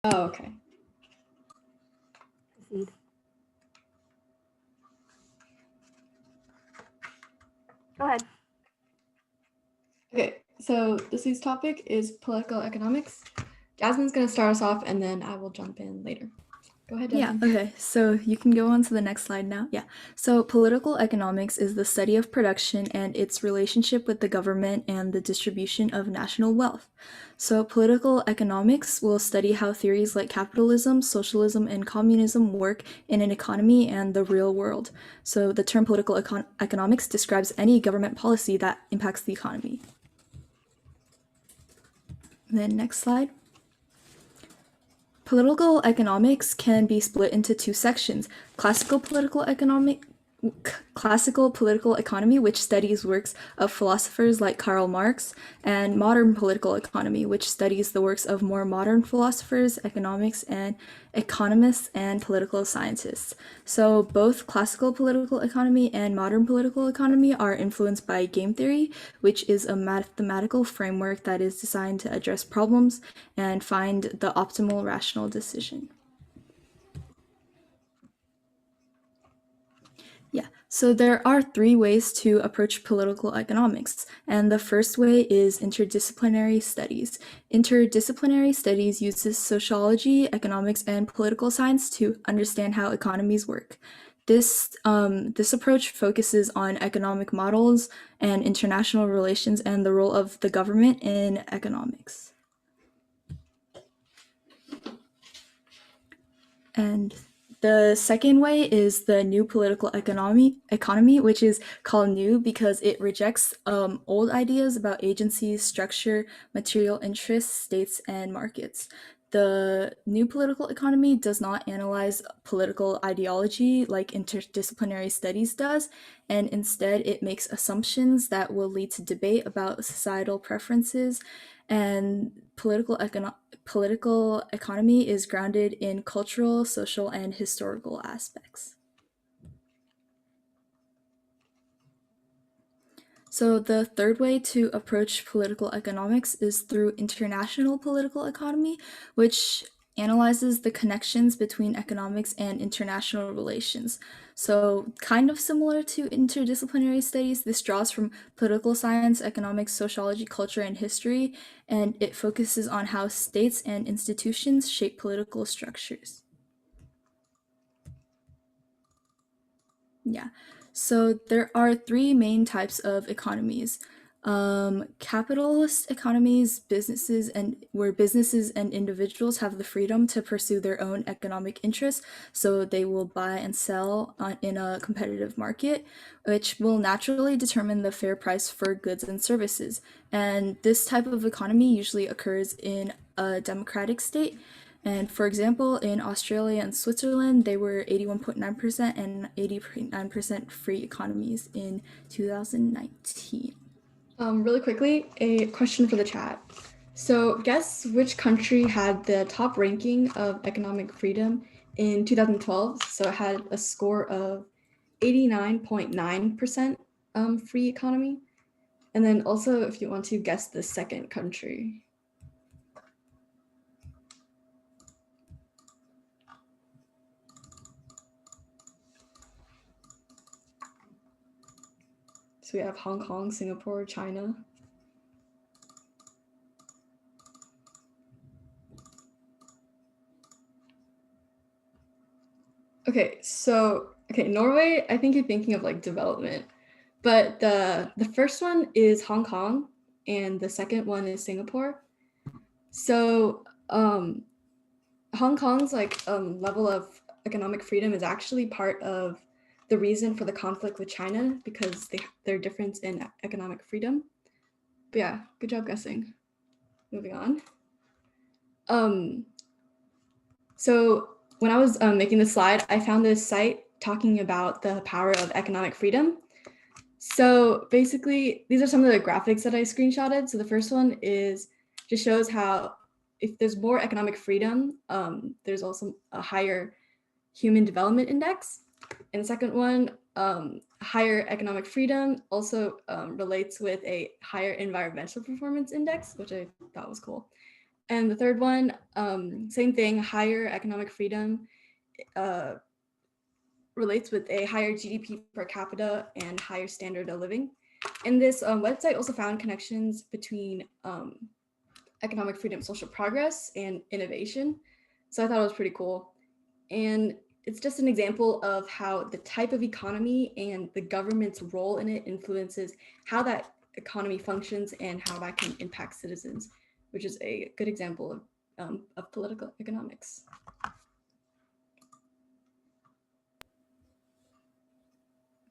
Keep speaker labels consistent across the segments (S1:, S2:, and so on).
S1: Oh, okay.
S2: Proceed. Go ahead.
S1: Okay, so this week's topic is political economics. Jasmine's going to start us off, and then I will jump in later. Go ahead,
S3: Yeah,
S1: Jasmine.
S3: okay. So you can go on to the next slide now. Yeah. So political economics is the study of production and its relationship with the government and the distribution of national wealth. So political economics will study how theories like capitalism, socialism, and communism work in an economy and the real world. So the term political economics describes any government policy that impacts the economy. Then next slide. Political economics can be split into two sections: classical political economy, which studies works of philosophers like Karl Marx, and modern political economy, which studies the works of more modern philosophers, economics, and economists and political scientists. So both classical political economy and modern political economy are influenced by game theory, which is a mathematical framework that is designed to address problems and find the optimal rational decision. Yeah, so there are three ways to approach political economics, and the first way is interdisciplinary studies. Interdisciplinary studies uses sociology, economics, and political science to understand how economies work. This approach focuses on economic models and international relations and the role of the government in economics. And the second way is the new political economy, which is called new because it rejects old ideas about agencies, structure, material interests, states, and markets. The new political economy does not analyze political ideology like interdisciplinary studies does, and instead it makes assumptions that will lead to debate about societal preferences. And political economy is grounded in cultural, social, and historical aspects. So the third way to approach political economics is through international political economy, which analyzes the connections between economics and international relations. So kind of similar to interdisciplinary studies, this draws from political science, economics, sociology, culture, and history, and it focuses on how states and institutions shape political structures. Yeah. So there are three main types of economies. Capitalist economies, where businesses and individuals have the freedom to pursue their own economic interests, so they will buy and sell in a competitive market, which will naturally determine the fair price for goods and services. And this type of economy usually occurs in a democratic state. And for example, in Australia and Switzerland, they were 81.9% and 80.9% free economies in 2019.
S1: Really quickly, a question for the chat. So guess which country had the top ranking of economic freedom in 2012? So it had a score of 89.9% free economy. And then also, if you want to guess the second country. So we have Hong Kong, Singapore, China. Okay, Norway, I think you're thinking of like development. But the first one is Hong Kong and the second one is Singapore. So Hong Kong's like level of economic freedom is actually part of the reason for the conflict with China because their difference in economic freedom. But yeah, good job guessing. Moving on. So when I was making the slide, I found this site talking about the power of economic freedom. So basically, these are some of the graphics that I screenshotted. So the first one just shows how if there's more economic freedom, there's also a higher human development index. And the second one, higher economic freedom also relates with a higher environmental performance index, which I thought was cool. And the third one, same thing, higher economic freedom relates with a higher GDP per capita and higher standard of living. And this website also found connections between economic freedom, social progress, and innovation. So I thought it was pretty cool. And it's just an example of how the type of economy and the government's role in it influences how that economy functions and how that can impact citizens, which is a good example of political economics.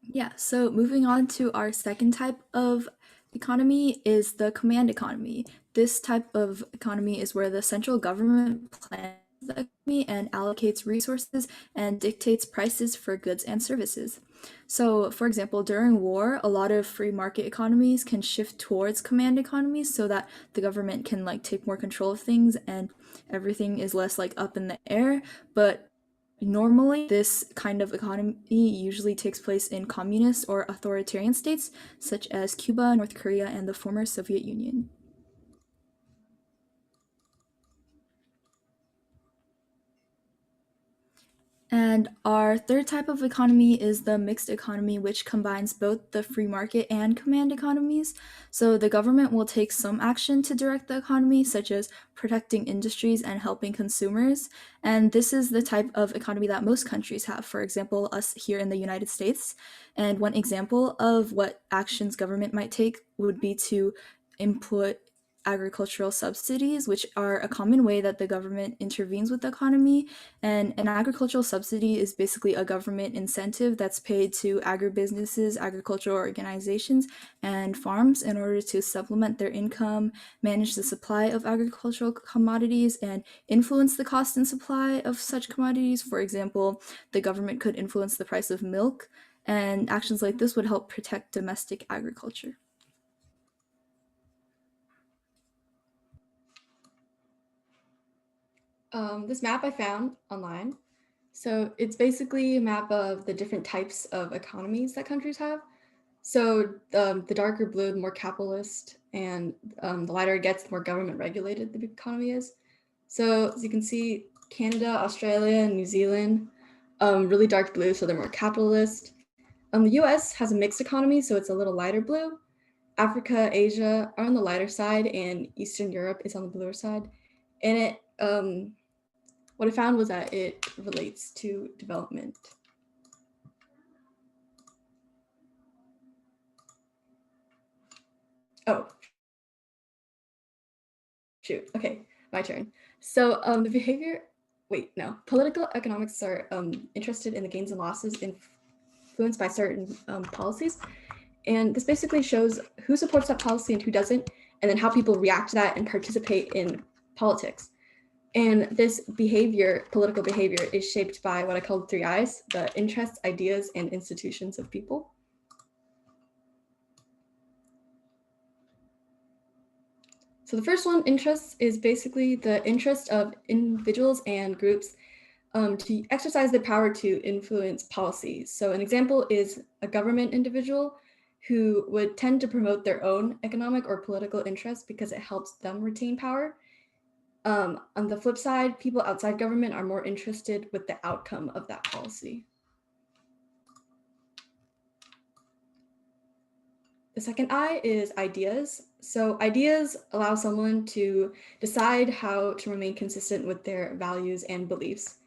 S3: Yeah, so moving on to our second type of economy is the command economy. This type of economy is where the central government plans the economy and allocates resources and dictates prices for goods and services. So, for example, during war, a lot of free market economies can shift towards command economies so that the government can like take more control of things and everything is less like up in the air. But normally, this kind of economy usually takes place in communist or authoritarian states, such as Cuba, North Korea, and the former Soviet Union. And our third type of economy is the mixed economy, which combines both the free market and command economies. So the government will take some action to direct the economy, such as protecting industries and helping consumers. And this is the type of economy that most countries have, for example, us here in the United States. And one example of what actions government might take would be to input agricultural subsidies, which are a common way that the government intervenes with the economy. And an agricultural subsidy is basically a government incentive that's paid to agribusinesses, agricultural organizations, and farms in order to supplement their income, manage the supply of agricultural commodities, and influence the cost and supply of such commodities. For example, the government could influence the price of milk, and actions like this would help protect domestic agriculture.
S1: This map I found online. So it's basically a map of the different types of economies that countries have. So the darker blue, the more capitalist, and the lighter it gets, the more government regulated the economy is. So as you can see, Canada, Australia, and New Zealand, really dark blue, so they're more capitalist. The US has a mixed economy, so it's a little lighter blue. Africa, Asia are on the lighter side, and Eastern Europe is on the bluer side. And what I found was that it relates to development. Oh, shoot. Okay, my turn. So the behavior, wait, no. Political economics are interested in the gains and losses influenced by certain policies. And this basically shows who supports that policy and who doesn't, and then how people react to that and participate in politics. And this behavior, political behavior, is shaped by what I call the 3 I's, the interests, ideas, and institutions of people. So the first one, interests, is basically the interest of individuals and groups to exercise their power to influence policies. So an example is a government individual who would tend to promote their own economic or political interests because it helps them retain power. On the flip side, people outside government are more interested with the outcome of that policy. The second I is ideas. So ideas allow someone to decide how to remain consistent with their values and beliefs.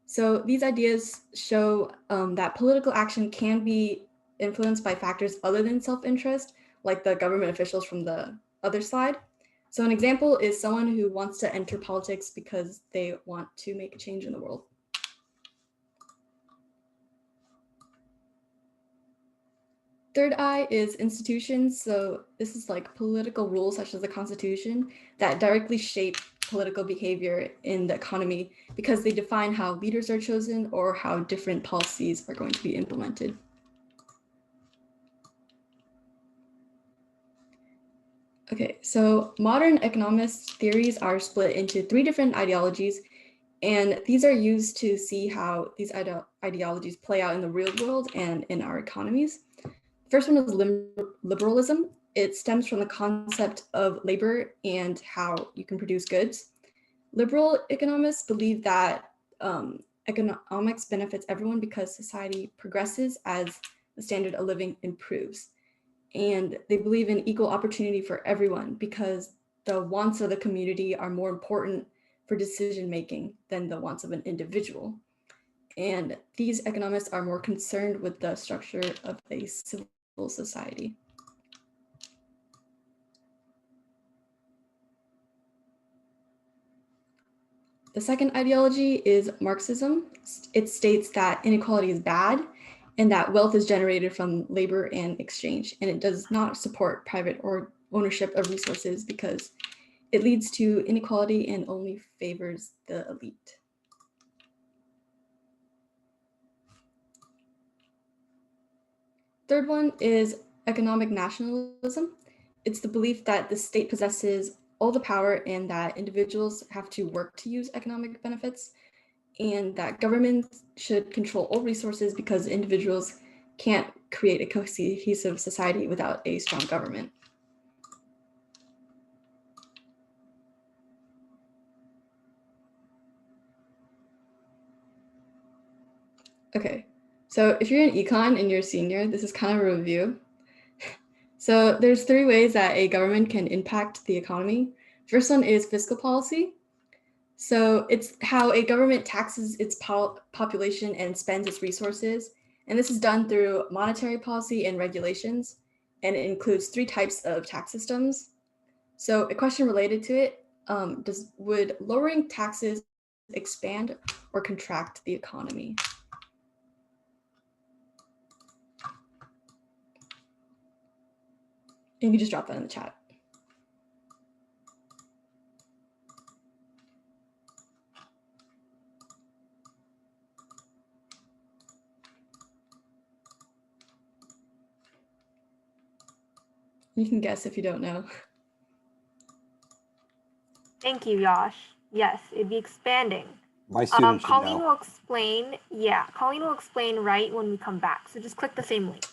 S1: So these ideas show that political action can be influenced by factors other than self-interest, like the government officials from the other slide. So an example is someone who wants to enter politics because they want to make a change in the world. Third I is institutions. So this is like political rules such as the Constitution that directly shape political behavior in the economy because they define how leaders are chosen or how different policies are going to be implemented. Okay, so modern economist theories are split into 3 different ideologies, and these are used to see how these ideologies play out in the real world and in our economies. First one is liberalism. It stems from the concept of labor and how you can produce goods. Liberal economists believe that economics benefits everyone because society progresses as the standard of living improves. And they believe in equal opportunity for everyone because the wants of the community are more important for decision making than the wants of an individual. And these economists are more concerned with the structure of a civil society. The second ideology is Marxism. It states that inequality is bad and that wealth is generated from labor and exchange, and it does not support private or ownership of resources because it leads to inequality and only favors the elite. Third one is economic nationalism. It's the belief that the state possesses all the power and that individuals have to work to use economic benefits, and that governments should control all resources because individuals can't create a cohesive society without a strong government. Okay, so if you're in econ and you're a senior, this is kind of a review. So there's 3 ways that a government can impact the economy. First one is fiscal policy. So it's how a government taxes its population and spends its resources. And this is done through monetary policy and regulations. And it includes 3 types of tax systems. So a question related to it, would lowering taxes expand or contract the economy? And you can just drop that in the chat. You can guess if you don't know.
S2: Thank you, Yash. Yes, it'd be expanding.
S4: My students should
S2: Colleen
S4: know.
S2: will explain. Yeah, Colleen will explain right when we come back. So just click the same link.